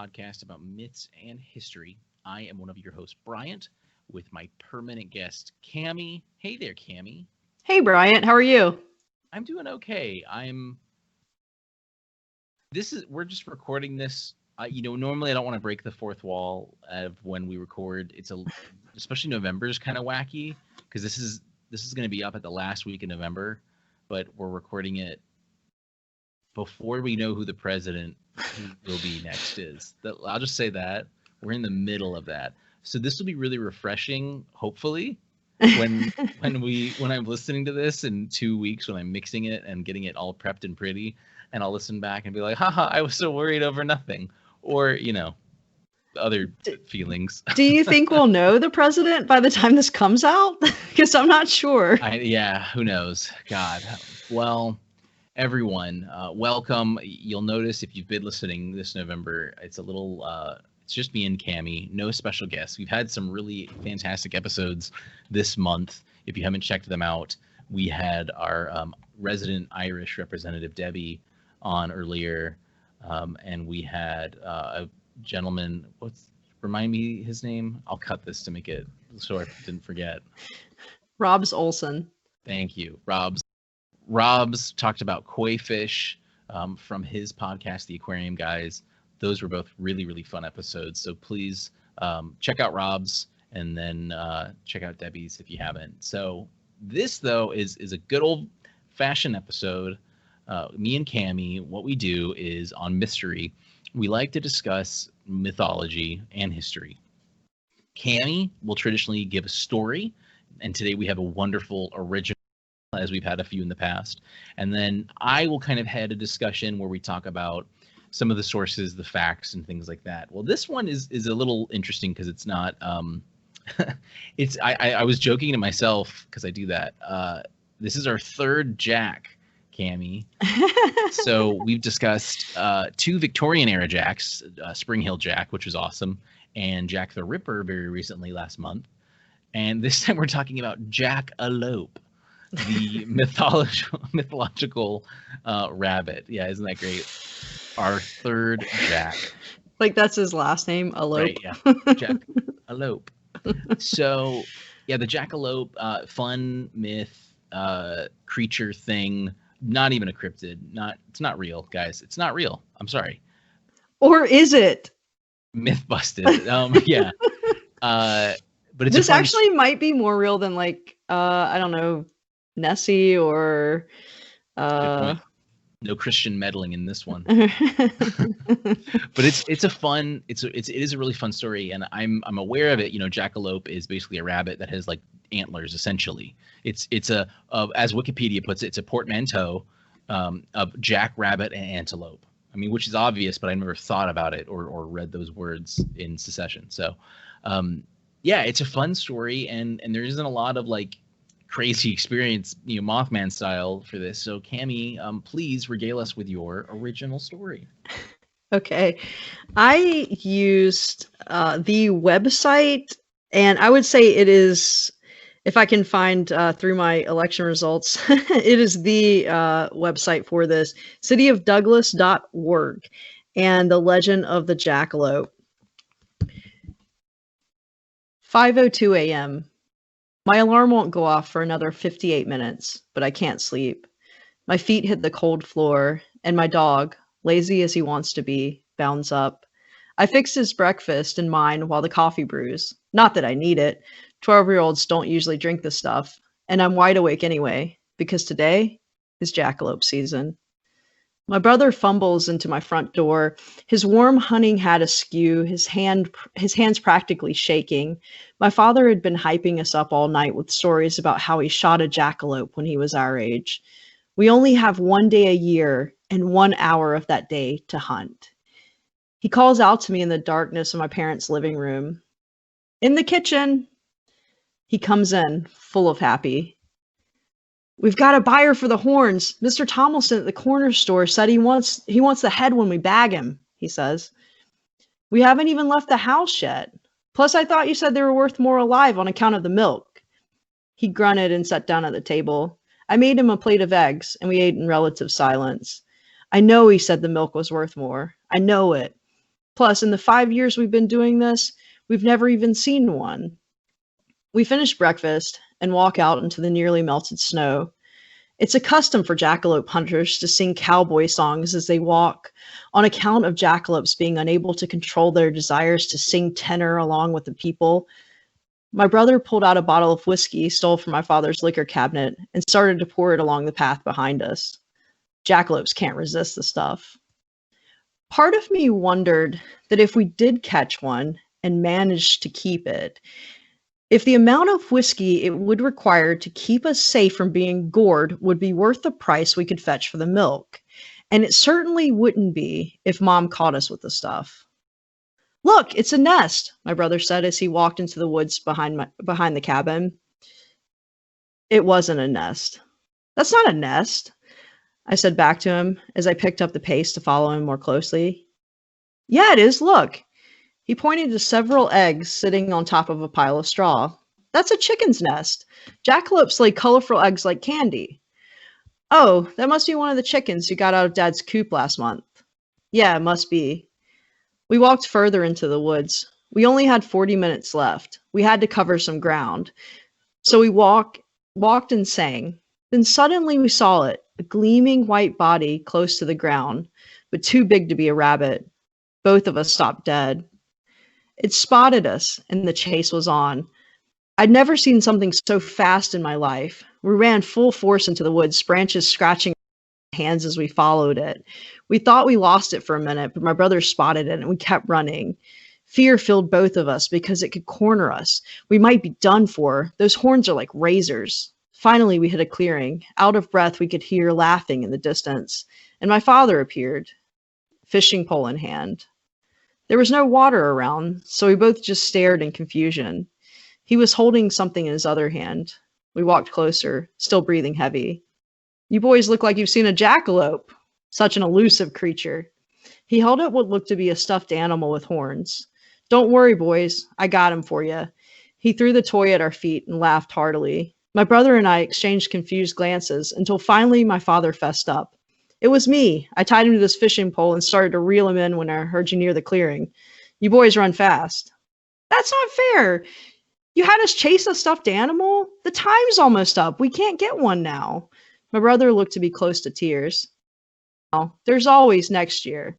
podcast about myths and history. I am one of your hosts, Bryant, with my permanent guest, Cammy. Hey there, Cammy. Hey, Bryant, how are you? I'm doing okay. We're just recording this. Normally I don't want to break the fourth wall of when we record. Especially November is kind of wacky because this is going to be up at the last week in November, but we're recording it before we know who the president who will be next is. I'll just say that we're in the middle of that. So this will be really refreshing, hopefully, when I'm listening to this in 2 weeks when I'm mixing it and getting it all prepped and pretty, and I'll listen back and be like, haha, I was so worried over nothing. Or, other feelings. Do you think we'll know the president by the time this comes out? Because I'm not sure. Who knows? God. Well, everyone, welcome. You'll notice if you've been listening this November, it's it's just me and Cammy, no special guests. We've had some really fantastic episodes this month. If you haven't checked them out, we had our resident Irish representative, Debbie, on earlier, and we had a gentleman, remind me his name? I'll cut this to make it so I didn't forget. Rob's Olson. Thank you, Rob's talked about koi fish from his podcast, The Aquarium Guys. Those were both really, really fun episodes. So please check out Rob's and then check out Debbie's if you haven't. So this, though, is a good old-fashioned episode. Me and Cammy, what we do is on Mythstorie, we like to discuss mythology and history. Cammy will traditionally give a story, and today we have a wonderful original, as we've had a few in the past. And then I will kind of head a discussion where we talk about some of the sources, the facts, and things like that. Well, this one is a little interesting because it's not. I was joking to myself because I do that. This is our third Jack, Cammy. So we've discussed 2 Victorian era Jacks, Spring Hill Jack, which was awesome, and Jack the Ripper very recently last month. And this time we're talking about Jackalope, the mythological rabbit. Yeah, isn't that great? Our third Jack. Like that's his last name, Alope. Right, yeah. Jackalope. So, yeah, the Jackalope, fun myth, creature thing. Not even a cryptid. It's not real, guys. It's not real. I'm sorry. Or is it? Myth busted. Yeah. But this actually might be more real than I don't know, Nessie or no Christian meddling in this one. But it is a really fun story, and I'm aware of it. Jackalope is basically a rabbit that has antlers essentially. It's as Wikipedia puts it, it's a portmanteau of jack, rabbit, and antelope. I mean, which is obvious, but I never thought about it or read those words in succession. So yeah, it's a fun story, and there isn't a lot of crazy experience, Mothman style for this. So Cammy, please regale us with your original story. Okay. I used the website, and I would say it is, if I can find through my election results, it is the website for this, cityofdouglas.org, and the legend of the Jackalope. 5:02 a.m. My alarm won't go off for another 58 minutes, but I can't sleep. My feet hit the cold floor, and my dog, lazy as he wants to be, bounds up. I fix his breakfast and mine while the coffee brews. Not that I need it. 12-year-olds don't usually drink this stuff, and I'm wide awake anyway, because today is jackalope season. My brother fumbles into my front door, his warm hunting hat askew, his hands practically shaking. My father had been hyping us up all night with stories about how he shot a jackalope when he was our age. We only have 1 day a year and 1 hour of that day to hunt. He calls out to me in the darkness of my parents' living room. In the kitchen. He comes in, full of happy. We've got a buyer for the horns. Mr. Tomlinson at the corner store said he wants the head when we bag him, he says. We haven't even left the house yet. Plus, I thought you said they were worth more alive on account of the milk. He grunted and sat down at the table. I made him a plate of eggs, and we ate in relative silence. I know he said the milk was worth more. I know it. Plus, in the 5 years we've been doing this, we've never even seen one. We finish breakfast and walk out into the nearly melted snow. It's a custom for jackalope hunters to sing cowboy songs as they walk, on account of jackalopes being unable to control their desires to sing tenor along with the people. My brother pulled out a bottle of whiskey he stole from my father's liquor cabinet and started to pour it along the path behind us. Jackalopes can't resist the stuff. Part of me wondered that if we did catch one and managed to keep it, if the amount of whiskey it would require to keep us safe from being gored would be worth the price we could fetch for the milk. And it certainly wouldn't be if Mom caught us with the stuff. Look, it's a nest, my brother said as he walked into the woods behind the cabin. It wasn't a nest. That's not a nest, I said back to him as I picked up the pace to follow him more closely. Yeah, it is, look. He pointed to several eggs sitting on top of a pile of straw. That's a chicken's nest. Jackalopes lay colorful eggs like candy. Oh, that must be one of the chickens you got out of Dad's coop last month. Yeah, it must be. We walked further into the woods. We only had 40 minutes left. We had to cover some ground. So we walked and sang. Then suddenly we saw it, a gleaming white body close to the ground, but too big to be a rabbit. Both of us stopped dead. It spotted us, and the chase was on. I'd never seen something so fast in my life. We ran full force into the woods, branches scratching our hands as we followed it. We thought we lost it for a minute, but my brother spotted it, and we kept running. Fear filled both of us because it could corner us. We might be done for. Those horns are like razors. Finally, we hit a clearing. Out of breath, we could hear laughing in the distance, and my father appeared, fishing pole in hand. There was no water around, so we both just stared in confusion. He was holding something in his other hand. We walked closer, still breathing heavy. You boys look like you've seen a jackalope. Such an elusive creature. He held up what looked to be a stuffed animal with horns. Don't worry, boys. I got him for you. He threw the toy at our feet and laughed heartily. My brother and I exchanged confused glances until finally my father fessed up. It was me. I tied him to this fishing pole and started to reel him in when I heard you near the clearing. You boys run fast. That's not fair. You had us chase a stuffed animal? The time's almost up. We can't get one now. My brother looked to be close to tears. Oh, there's always next year.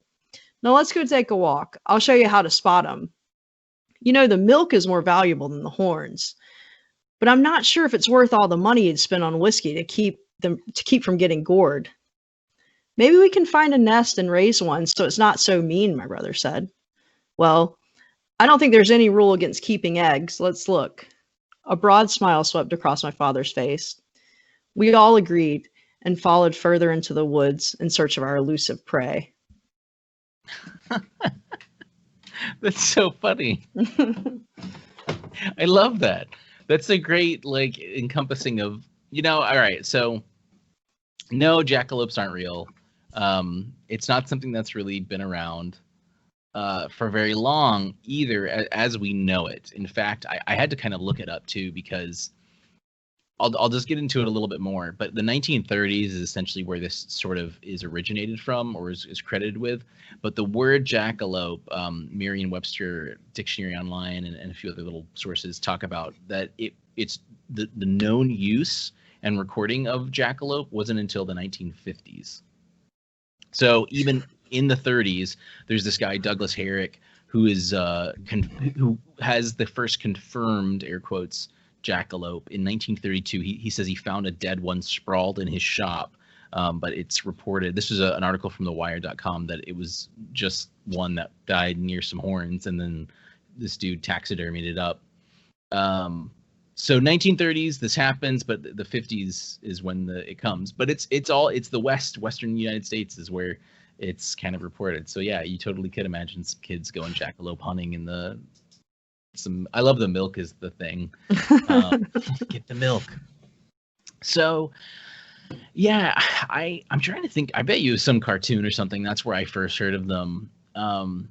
Now let's go take a walk. I'll show you how to spot them. You know, the milk is more valuable than the horns. But I'm not sure if it's worth all the money you'd spend on whiskey to keep from getting gored. Maybe we can find a nest and raise one so it's not so mean, my brother said. Well, I don't think there's any rule against keeping eggs. Let's look. A broad smile swept across my father's face. We all agreed and followed further into the woods in search of our elusive prey. That's so funny. I love that. That's a great, like, encompassing of, all right, so no, jackalopes aren't real. It's not something that's really been around for very long either, as we know it. In fact, I had to kind of look it up too, because I'll just get into it a little bit more. But the 1930s is essentially where this sort of is originated from, or is credited with. But the word jackalope, Merriam-Webster Dictionary Online and a few other little sources talk about that it's the known use and recording of jackalope wasn't until the 1950s. So even in the 30s, there's this guy Douglas Herrick who is who has the first confirmed, air quotes, jackalope in 1932. He says he found a dead one sprawled in his shop, but it's reported. This was an article from thewire.com that it was just one that died near some horns, and then this dude taxidermied it up. So 1930s, this happens, but the 50s is when it comes. But it's the Western United States is where it's kind of reported. So yeah, you totally could imagine some kids going jackalope hunting in I love the milk is the thing. Get the milk. So yeah, I'm trying to think. I bet you it was some cartoon or something. That's where I first heard of them. And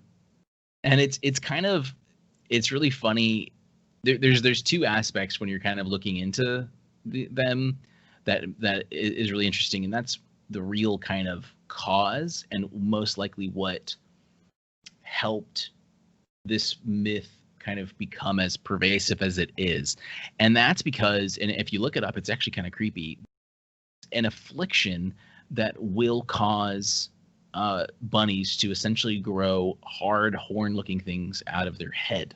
it's really funny. There's two aspects when you're kind of looking into them that is really interesting, and that's the real kind of cause and most likely what helped this myth kind of become as pervasive as it is. And that's because, and if you look it up, it's actually kind of creepy, an affliction that will cause bunnies to essentially grow hard horn-looking things out of their head,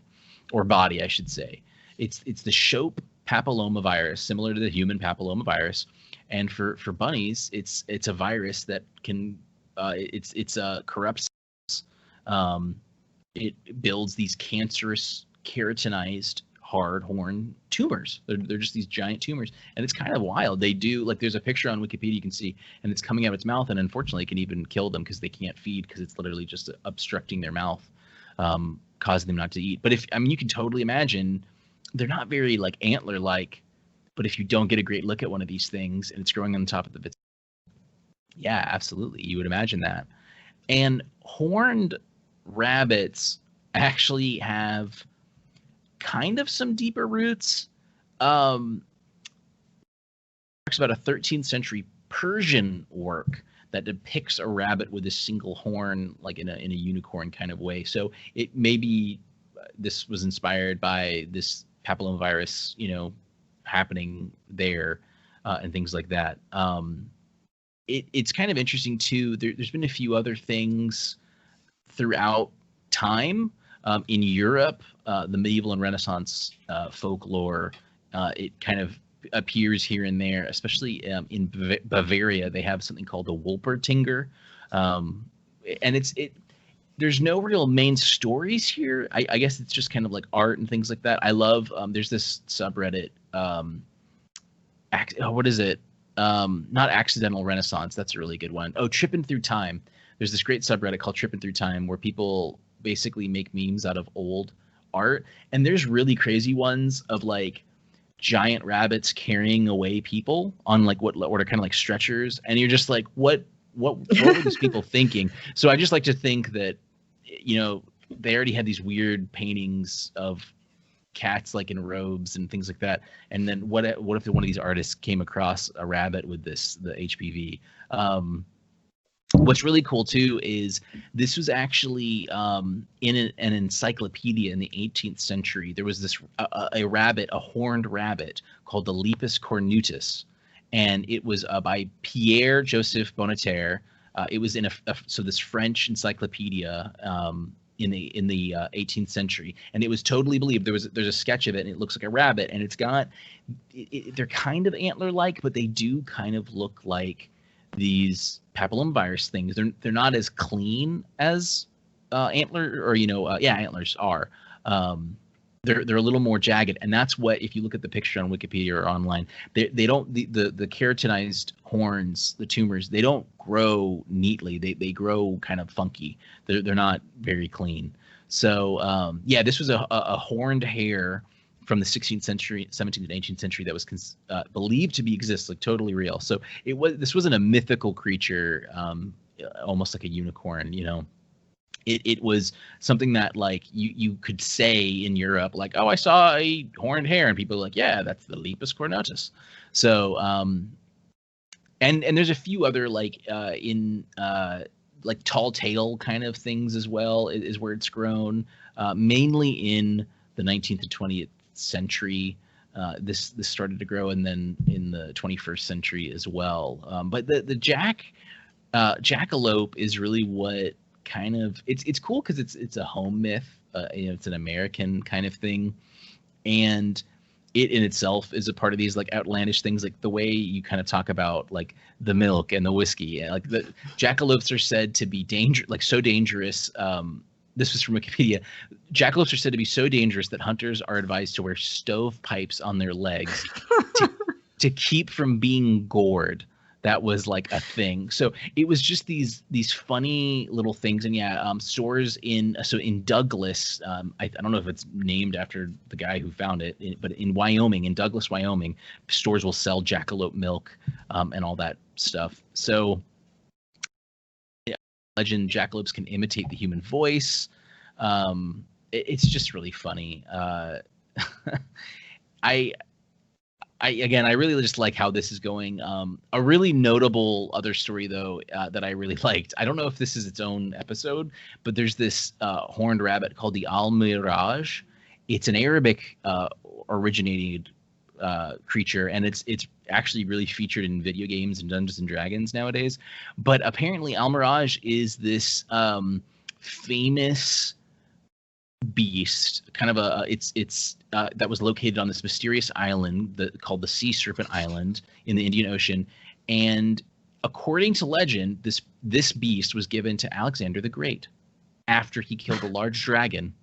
or body, I should say. It's the Shope papillomavirus, similar to the human papillomavirus, and for bunnies, it's a virus that can it's corrupts. It builds these cancerous, keratinized, hard horn tumors. They're just these giant tumors, and it's kind of wild. They do, like, there's a picture on Wikipedia you can see, and it's coming out of its mouth, and unfortunately it can even kill them because they can't feed, because it's literally just obstructing their mouth, causing them not to eat. But you can totally imagine, they're not very like antler like, but if you don't get a great look at one of these things and it's growing on the top of the bits, yeah, absolutely, you would imagine that. And horned rabbits actually have kind of some deeper roots. Talks about a 13th century Persian work that depicts a rabbit with a single horn, like in a unicorn kind of way. So it maybe this was inspired by this papillomavirus, happening there, and things like that. It's kind of interesting too. There's been a few other things throughout time. In Europe, the medieval and Renaissance folklore, it kind of appears here and there, especially in Bavaria. They have something called a Wolpertinger, and there's no real main stories here. I guess it's just kind of like art and things like that. I love, there's this subreddit, what is it? Not Accidental Renaissance. That's a really good one. Oh, Tripping Through Time. There's this great subreddit called Tripping Through Time where people basically make memes out of old art. And there's really crazy ones of like giant rabbits carrying away people on like what are kind of like stretchers. And you're just like, what were these people thinking? So I just like to think that, they already had these weird paintings of cats like in robes and things like that. And then what if one of these artists came across a rabbit with the HPV? What's really cool too is this was actually in an encyclopedia in the 18th century. There was this a horned rabbit called the Lepus cornutus, and it was by Pierre Joseph Bonneterre. It was in this French encyclopedia in the 18th century, and it was totally believed. There's a sketch of it, and it looks like a rabbit, and it's got they're kind of antler-like, but they do kind of look like these papillomavirus things. They're not as clean as antler or antlers are. They're a little more jagged, and that's what, if you look at the picture on Wikipedia or online, they don't, the keratinized horns, the tumors, they don't grow neatly. They grow kind of funky. They're not very clean. So this was a horned hare from the 16th century, 17th and 18th century that was believed to exist, like totally real. So this wasn't a mythical creature, almost like a unicorn, It was something that like you could say in Europe, like, oh, I saw a horned hare, and people are like, yeah, that's the Lepus cornutus. So and there's a few other like like tall tale kind of things as well is where it's grown, mainly in the 19th and 20th century. This started to grow, and then in the 21st century as well. But the jackalope is really what kind of it's cool because it's a home myth. It's an American kind of thing, and it in itself is a part of these like outlandish things, like the way you kind of talk about like the milk and the whiskey. Like the jackalopes are said to be so dangerous. This was from Wikipedia. Jackalopes are said to be so dangerous that hunters are advised to wear stovepipes on their legs to keep from being gored. That was like a thing. So it was just these funny little things. And stores in Douglas, I don't know if it's named after the guy who found it, but in Wyoming, in Douglas, Wyoming, stores will sell jackalope milk and all that stuff. So legend, jackalopes can imitate the human voice. It's just really funny. I really just like how this is going. A really notable other story though that I really liked. I don't know if this is its own episode, but there's this horned rabbit called the Al Miraj. It's an Arabic originated creature, and it's actually really featured in video games and Dungeons and Dragons nowadays. But apparently, Al Miraj is this famous beast, kind of it's that was located on this mysterious island called the Sea Serpent Island in the Indian Ocean, and according to legend, this beast was given to Alexander the Great after he killed a large dragon.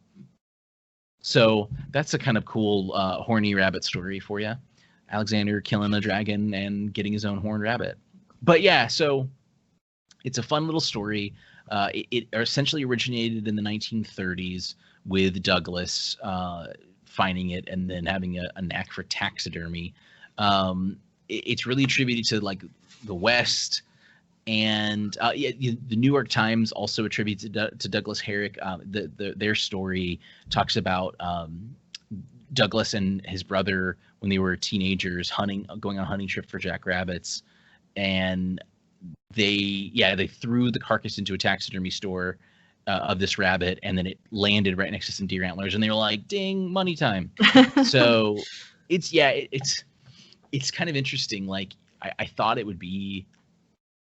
So that's a kind of cool horny rabbit story for you. Alexander killing a dragon and getting his own horned rabbit. But yeah, so it's a fun little story. It essentially originated in the 1930s with Douglas finding it and then having a knack for taxidermy. It's really attributed to like the West, and the New York Times also attributes it to Douglas Herrick. Their story talks about Douglas and his brother when they were teenagers going on a hunting trip for jackrabbits, and they threw the carcass into a taxidermy store of this rabbit, and then it landed right next to some deer antlers, and they were like, "Ding, money time!" So it's kind of interesting. Like I thought it would be,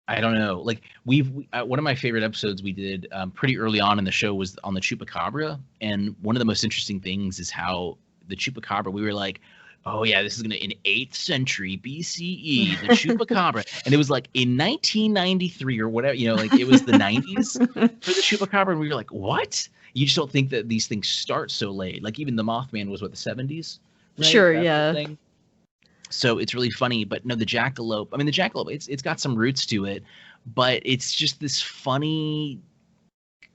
I don't know. Like one of my favorite episodes we did pretty early on in the show was on the chupacabra, and one of the most interesting things is how the chupacabra. We were like, oh yeah, this is gonna in 8th century BCE, the chupacabra, and it was like in 1993 or whatever, like it was the 90s for the chupacabra, and we were like, what? You just don't think that these things start so late. Like even the Mothman was what, the 70s? Right? Sure, yeah. So it's really funny, but no, the jackalope. I mean, the jackalope, it's got some roots to it, but it's just this funny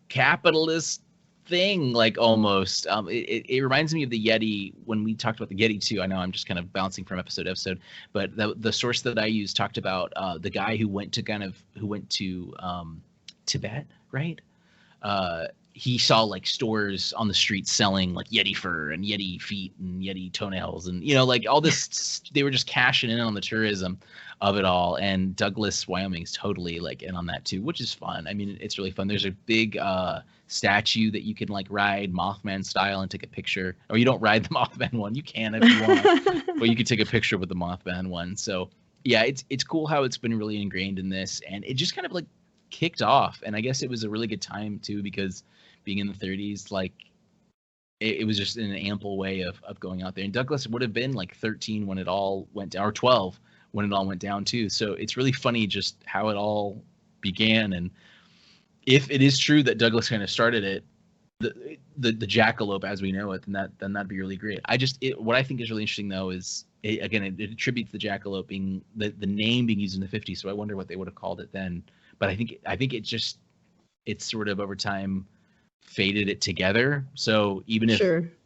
capitalist thing, like almost. It reminds me of the Yeti when we talked about the Yeti too. I know I'm just kind of bouncing from episode to episode, but the source that I used talked about the guy who went to Tibet, right? He saw like stores on the street selling like Yeti fur and Yeti feet and Yeti toenails and like all this. They were just cashing in on the tourism of it all. And Douglas, Wyoming's totally like in on that too, which is fun. I mean, it's really fun. There's a big statue that you can like ride Mothman style and take a picture. Or you don't ride the Mothman one. You can if you want, but you can take a picture with the Mothman one. So yeah, it's cool how it's been really ingrained in this, and it just kind of like kicked off. And I guess it was a really good time too, because being in the 30s, like it was just in an ample way of going out there. And Douglas would have been like 13 when it all went down, or 12 when it all went down too. So it's really funny just how it all began. And if it is true that Douglas kind of started it, the jackalope as we know it, then that'd be really great. What I think is really interesting though is it attributes the jackalope being the name being used in the 50s. So I wonder what they would have called it then. But I think it's sort of over time faded it together. So even if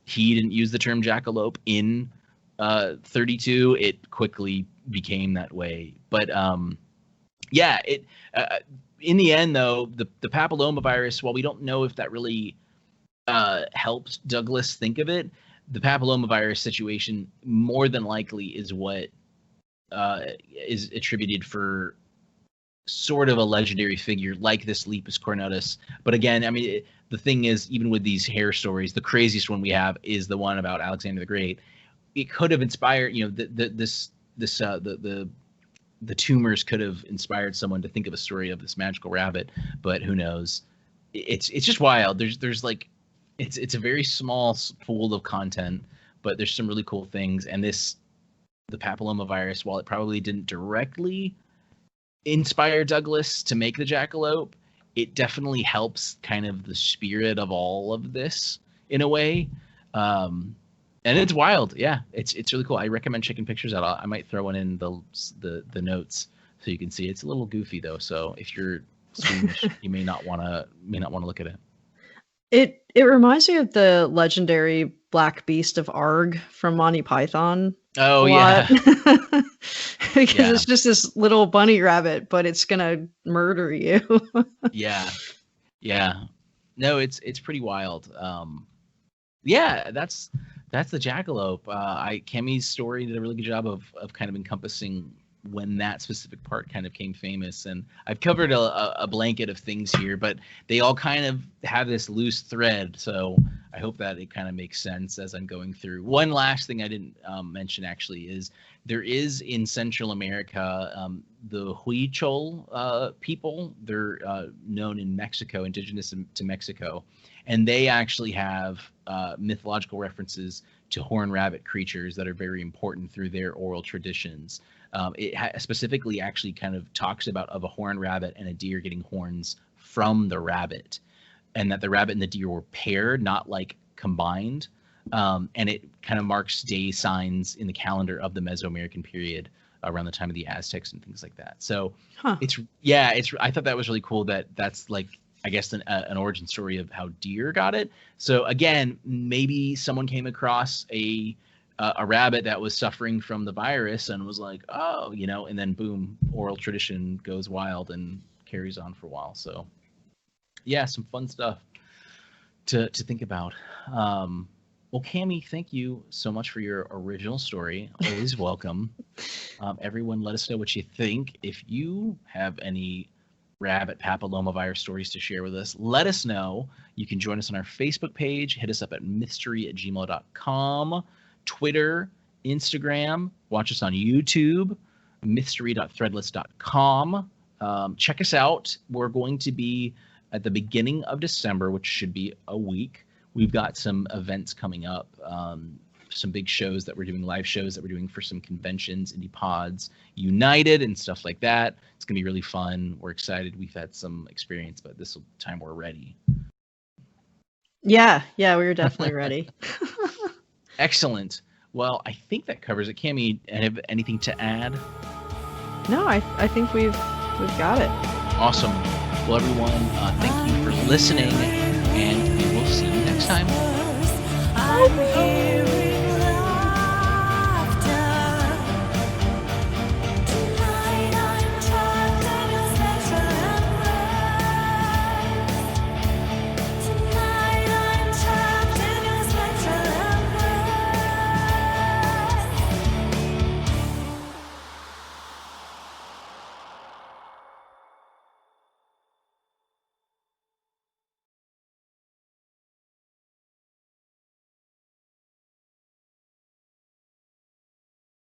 he didn't use the term jackalope in 32, it quickly became that way. But in the end though, the papillomavirus, while we don't know if that really helped Douglas think of it, the papillomavirus situation more than likely is what is attributed for sort of a legendary figure like this Lepus cornutus. But again, I mean, the thing is, even with these hare stories, the craziest one we have is the one about Alexander the Great. It could have inspired, the tumors could have inspired someone to think of a story of this magical rabbit, but who knows? It's just wild. There's like, it's a very small pool of content, but there's some really cool things. And the papillomavirus, while it probably didn't directly inspire Douglas to make the jackalope, it definitely helps kind of the spirit of all of this in a way. And it's wild. Yeah, it's really cool. I recommend checking pictures out. I might throw one in the notes so you can see. It's a little goofy though, so if you're squeamish, you may not want to look at it. It reminds me of the legendary black beast of Arg from Monty Python. Oh yeah. Because it's just this little bunny rabbit, but it's gonna murder you. Yeah. No, it's pretty wild. Yeah, that's That's the jackalope. Cammy's story did a really good job of kind of encompassing when that specific part kind of came famous. And I've covered a blanket of things here, but they all kind of have this loose thread. So I hope that it kind of makes sense as I'm going through. One last thing I didn't mention actually is there is in Central America the Huichol people. They're known in Mexico, indigenous to Mexico, and they actually have mythological references to horned rabbit creatures that are very important through their oral traditions. It specifically actually kind of talks about of a horned rabbit and a deer getting horns from the rabbit, and that the rabbit and the deer were paired, not like combined. And it kind of marks day signs in the calendar of the Mesoamerican period around the time of the Aztecs and things like that. So I thought that was really cool that that's like, I guess an origin story of how deer got it. So again, maybe someone came across a rabbit that was suffering from the virus and was like, oh, and then boom, oral tradition goes wild and carries on for a while. So yeah, some fun stuff to think about. Well, Cammy, thank you so much for your original story. Always welcome. Everyone, let us know what you think. If you have any rabbit papillomavirus stories to share with us, let us know. You can join us on our Facebook page. Hit us up at mythstorie@gmail.com, Twitter, Instagram. Watch us on YouTube, mythstorie.threadless.com. Check us out. We're going to be at the beginning of December, which should be a week. We've got some events coming up, some big shows that we're doing, live shows that we're doing for some conventions, Indie Pods United and stuff like that. It's going to be really fun. We're excited. We've had some experience, but this time we're ready. Yeah, we're definitely ready. Excellent. Well, I think that covers it. Cammy, have anything to add? No, I think we've got it. Awesome. Well, everyone, thank you for listening, and we will see you next time.